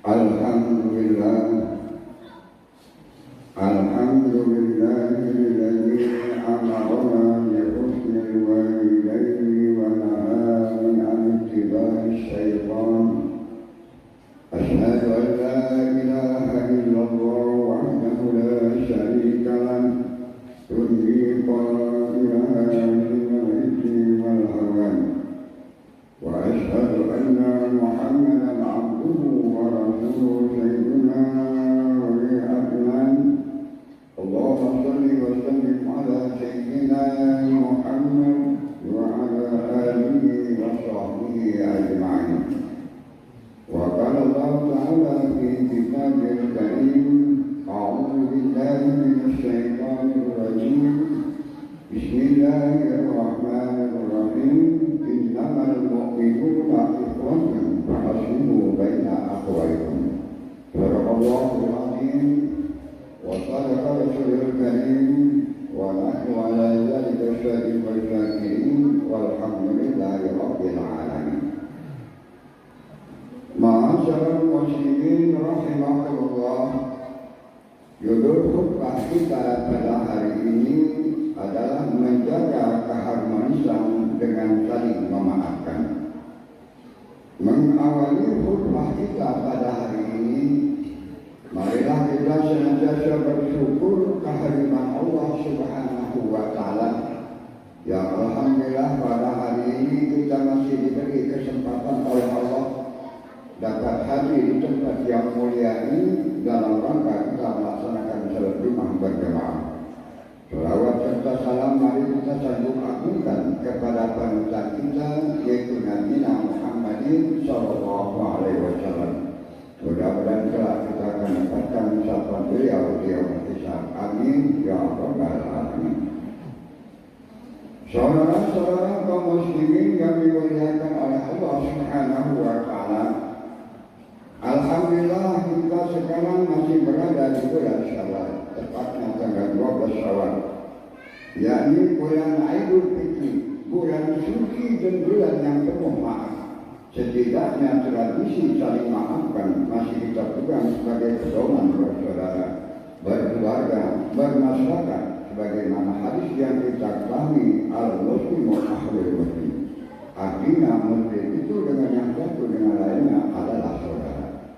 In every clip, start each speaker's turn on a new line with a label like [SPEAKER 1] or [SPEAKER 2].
[SPEAKER 1] Alhamdulillah, alhamdulillahilladzi amarna bi husnil walidayni wa nahana an ittiba'i syaitan. Asyhadu an la ilaha illallah wahdahu la syarika lahu tunji qailaha minal ithmi wal hawan. Wa asyhadu anna Muhammadan abduhu wa rasuluhu sayyidina wa bi'adnan. Allahumma salli wa sallim ala sayyidina Muhammad wa ala alihi wa sahbihi ajma'in. Wa qala Allah ta'ala fi kitabil karim, a'udzu billahi minasy syaithanir rajim. Bismillahirrahmanirrahim. Innamal mu'minuna ikhwatun fa'aslihu baina akhawaykum. Sadaqallahul azim wa sadaqa rasulul karim wa nahnu ala dzalika syahidun wa syakirin walhamdulillahi rabbil alamin. Ma'asyiral muslimin rahimakumullah. Judul khutbah kita pada hari ini adalah menjaga keharmonisan dengan saling memaafkan. Mengawali khutbah kita pada hari ini, marilah kita senantiasa bersyukur kehadiran Allah Subhanahu wa Ta'ala. Ya alhamdulillah, pada hari ini kita masih diberi kesempatan oleh Allah dapat hadir di tempat yang mulia ini dalam rangka kita melaksanakan salat Jumat berjamaah. Selawat serta salam mari kita sambung agungkan kepada panutan kita, yaitu Nabi Muhammadin sallallahu alaihi wasallam. Mudah-mudahan kelak kita akan dapatkan ucapan beliau di yaumul hisab. Amin ya rabbal alamin. Saudara-saudara kaum muslimin yang dimuliakan oleh Allah Subhanahu wa Ta'ala, alhamdulillah kita sekarang masih berada di bulan Syawal, tepatnya tanggal 12 Syawal, yakni bulan Idul Fitri, bulan suci dan bulan yang penuh maaf. Setidaknya tradisi saling maafkan masih kita pegang sebagai pedoman bersaudara, berkeluarga, bermasyarakat, sebagaimana hadis yang kita ketahui al-muslimu akhul muslim. Artinya muslim itu dengan yang satu dengan lainnya adalah saudara.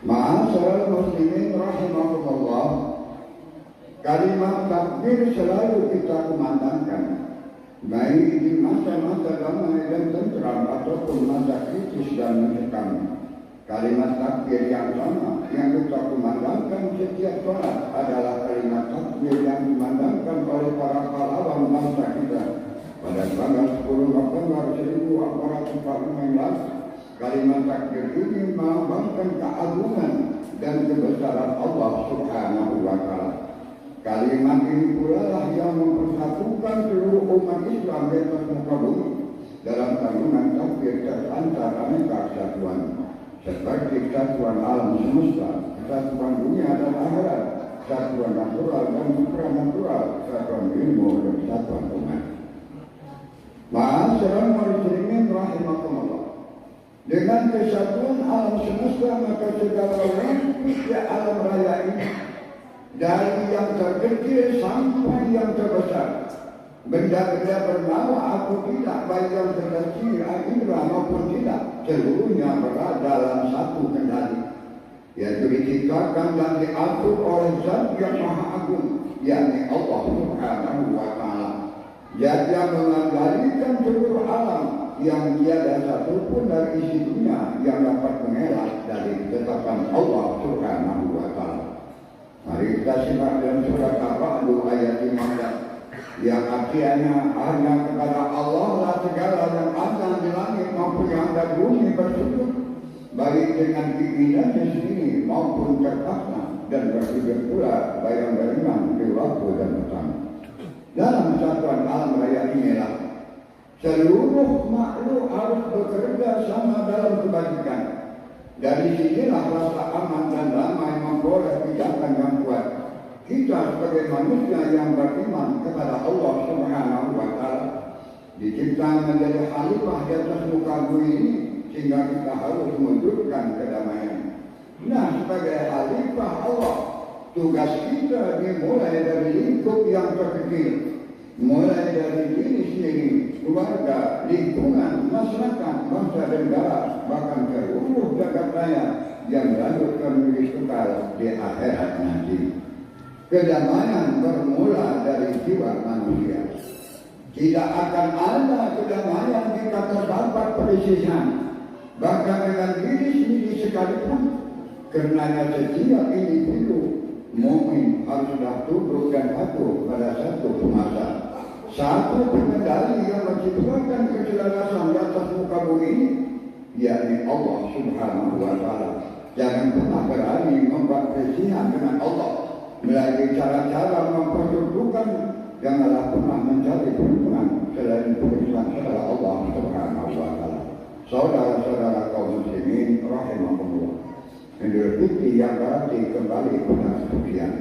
[SPEAKER 1] Ma'asyiral muslimin rahimakumullah, kalimat takbir selalu kita kumandangkan, baik di masa-masa damai dan tentram ataupun masa kritis dan mencekam. Kalimat takbir yang sama yang kita kumandangkan setiap salat adalah kalimat takbir yang dimandangkan oleh para pahlawan bangsa kita pada tanggal 10 November 1445. Kalimat takbir ini melambangkan keagungan dan kebesaran Allah Subhanahu wa Ta'ala. Kalimat ini pula lah yang mempersatukan seluruh umat Islam di atas muka bumi dalam kandungan takbir tersantar aneka kesatuan, seperti kesatuan alam semesta, kesatuan dunia dan akhirat, kesatuan natural dan supranatural, kesatuan ilmu dan kesatuan umat. Ma'asyiral muslimin rahimakumullah. Dengan kesatuan alam semesta, maka segala wujud di alam raya ini, dari yang terkecil sampai yang terbesar, benda-benda bernyawa atau tidak, baik yang terkecil, indra maupun tidak, seluruhnya berada dalam satu kendali, yaitu diciptakan dan diatur oleh Zat yang Maha Agung, yakni Allah Subhanahu wa Ta'ala. Dia mengendalikan seluruh alam yang tiada satupun dari isi dunia yang dapat mengelak dari ketetapan Allah Subhanahu wa Ta'ala. Mari kita simak dalam surat Al-Ra'd ayat 15 yang artinya hanya kepada Allah lah segala yang ada di langit maupun yang ada di bumi bersujud, baik dengan keinginannya sendiri maupun terpaksa, dan bersujud pula bayang beriman di waktu dan bersama. Dalam satuan alam raya inilah seluruh makhluk harus bekerja sama dalam kebajikan. Dari sinilah rasa aman dan damai memperoleh pijakan yang kuat. Kita sebagai manusia yang beriman kepada Allah Subhanahu wa Ta'ala dicipta menjadi khalifah di atas muka bumi ini, sehingga kita harus mewujudkan kedamaian. Nah, sebagai khalifah Allah, tugas kita dimulai dari lingkup yang terkecil, mulai dari diri sendiri, keluarga, lingkungan, masyarakat, bangsa dan negara, bahkan seluruh jagat raya yang lanjutkan menjadi kekal di akhirat nanti. Kedamaian bermula dari jiwa manusia. Tidak akan ada kedamaian jika terdapat perselisihan, bahkan dengan diri sendiri sekalipun. Karenanya setiap individu mukmin haruslah tunduk dan patuh pada satu penguasa, satu pengendali yang menciptakan keselarasan di atas muka bumi ini, yakni Allah Subhanahu wa Ta'ala. Jangan pernah berani membuat perselisihan dengan Allah melalui cara-cara mempertunjukkan. Janganlah pernah mencari perlindungan selain perlindungan kepada Allah Subhanahu wa Ta'ala. Saudara-saudara kaum muslimin rahimahumullah, Idul Fitri yang berarti kembali pada kesucian,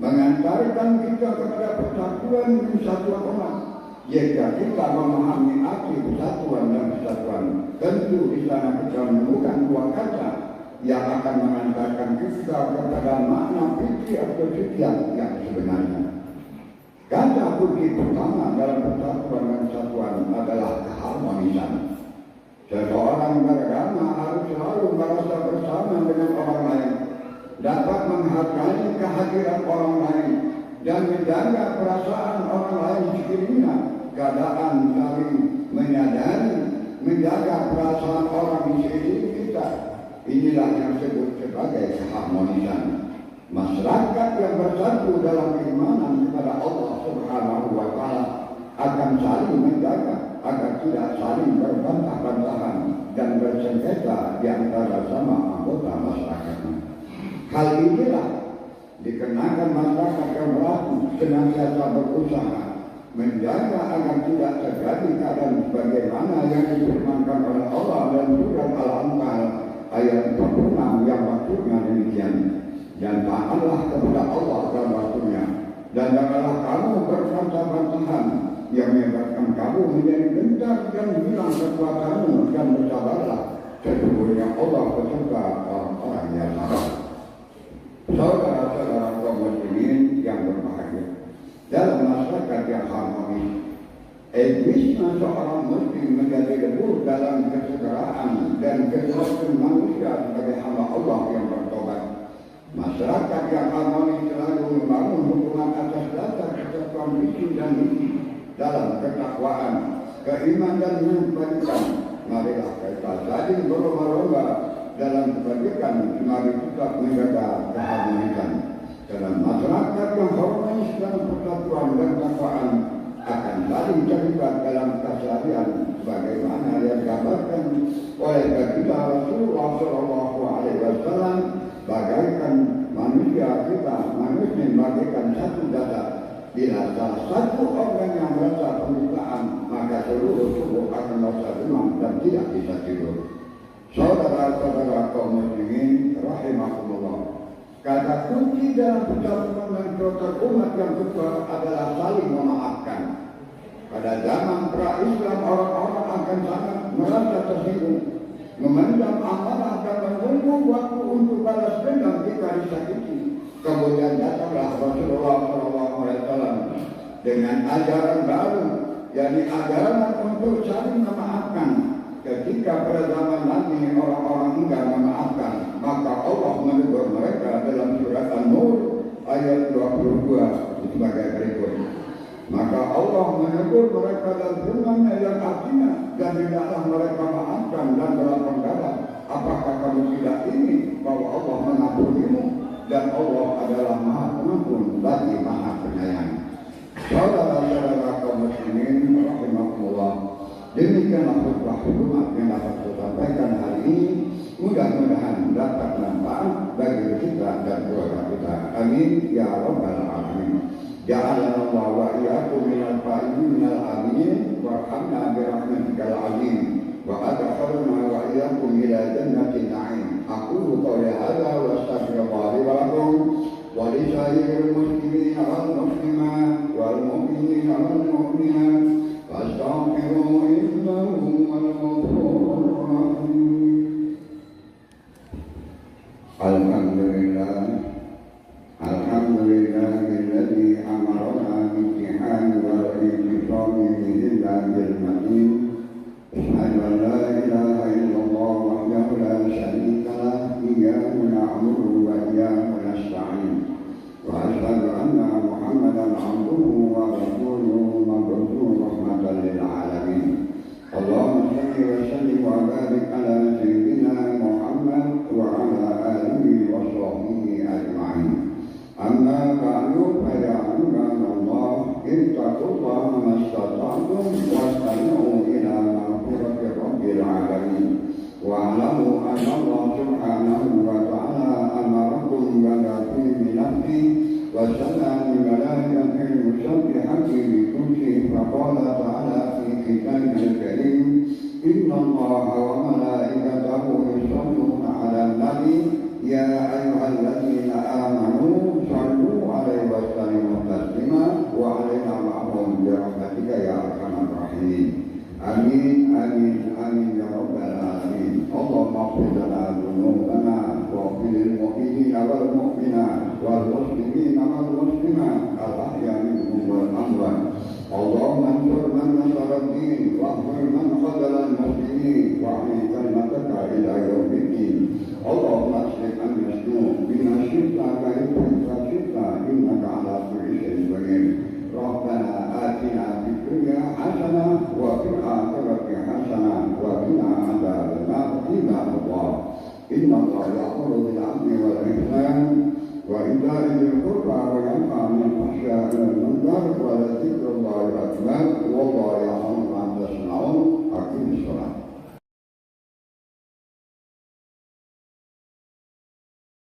[SPEAKER 1] mengantarkan kita kepada persatuan dan kesatuan umat. Jika kita memahami arti persatuan dan kesatuan, tentu di sana kita menemukan dua kata yang akan mengantarkan kita kepada makna fitri atau kesucian yang sebenarnya. Kata kunci pertama dalam persatuan dan kesatuan adalah keharmonisan. Seseorang beragama harus selalu merasa bersama dengan orang lain, dapat menghargai kehadiran orang lain, dan menjaga perasaan orang lain sekiranya keadaan saling menyadari, menjaga perasaan orang di sekeliling kita. Inilah yang disebut sebagai keharmonisan. Masyarakat yang bersatu dalam keimanan kepada Allah Subhanahu wa Ta'ala akan saling menjaga agar tidak saling berbantah-bantahan dan bersengketa di antara sama anggota masyarakatnya. Hal inilah dikenakan masyarakat yang berlaku senantiasa berusaha menjaga agar tidak terjadi keadaan sebagaimana yang difirmankan oleh Allah dalam surat Al-Anfal ayat 46 yang maksudnya demikian. Dan taatlah kepada Allah dan Rasulnya, dan janganlah kamu berbantah-bantahan yang menyebabkan kamu menjadi gentar dan hilang kekuatanmu, dan bersabarlah, sesungguhnya Allah beserta orang-orang yang sabar. Saudara-saudara kaum muslimin yang berbahagia, dalam masyarakat yang harmonis, egoisme seorang muslim menjadi lebur dalam kesegeraan dan keselamatan manusia sebagai hamba Allah yang bertobat. Masyarakat yang harmonis selalu membangun hubungan atas dasar kesatuan visi dan misi dalam ketakwaan, keimanan dan kebaikan. Marilah kita saling berlomba-lomba dalam kebaikan, mari kita menjaga keharmonisan. Dalam masyarakat yang harmonis dalam persatuan dan ketakwaan akan saling terlibat dalam keseharian sebagaimana yang digambarkan oleh baginda Rasulullah SAW. Bagaikan manusia kita, manusia bagaikan satu dada. Bila salah satu orang yang merasa penderitaan, maka seluruh tubuh akan merasa demam dan tidak bisa tidur. Saudara-saudara kaum muslimin rahimahumullah, kata kunci dalam persatuan dan kesatuan umat yang kedua adalah saling memaafkan. Pada zaman pra-Islam, orang-orang akan sangat merasa tersinggung, memendam amarah dan menunggu waktu untuk balas dendam jika disakiti. Kemudian datanglah Rasulullah SAW dengan ajaran baru, yakni ajaran untuk saling memaafkan. Ketika pada zaman nanti orang-orang enggan memaafkan, maka Allah menegur mereka dalam surat An-Nur ayat 22 sebagai berikut. Maka Allah menegur mereka dalam firman-Nya yang artinya, dan tidaklah mereka maafkan dan berlapang dada. Apakah kamu tidak ingin bahwa Allah mengampunimu, dan Allah adalah Maha Pengampun lagi Maha Penyayang. Saudara-saudara kaum muslimin rahimahumullah, demikianlah khutbah Jumat yang dapat saya sampaikan hari ini. Mudah-mudahan dapat manfaat bagi kita dan keluarga kita. Amin ya rabbal alamin. Ja'alana Allah wa iyyakum minal faizin minal amin warhamna bi rahmatikal azim wa adkhilna wa iyyakum ila jannatin na'im. Aqulu qawli hadza wa astaghfirullah li wa lakum wa li sa'iril muslimina wal muslimat wal mu'minina wal mu'minat fastaghfiruhu innahu huwal ghafurur rahim. ورسوله مبعوث رحمة للعالمين. اللهم صل وسلم وبارك على سيدنا محمد وعلى آله وصحبه أجمعين. أما بعد فيا عباد الله اتقوا الله ما استطعتم واستمعوا إلى مغفرة رب العالمين، واعلموا أن الله سبحانه وتعالى أمركم بالتي بنفسه وسنى بملائكته المسبحة بكرسه، فقال تعالى في كتابه الكريم: إن الله وملائكته يصلون على النبي يا أيها الذين آمنوا صلوا عليه وسلموا تسليما وعلينا معهم برحمتك يا أرحم الراحمين. آمين آمين آمين يا رب العالمين. اللهم اغفر لنا ذنوبنا واغفر للمؤمنين والمؤمنات والمسلمين والمسلمات الأحياء منهم والأموات. اللهم انصر من نصر الدين واغفر من خذل المسلمين واعلي كلمتك إلى يوم الدين. اللهم اصلح المسلوب بما شئت كيف شئت إنك على كل شيء قدير. ربنا آتنا في الدنيا حسنة وفي الآخرة حسنة وقنا عذاب النار. عباد الله إن الله يأمر بالعدل والإحسان وإيتاء ذي القربى وينهى عن الفحشاء والمنكر والبغي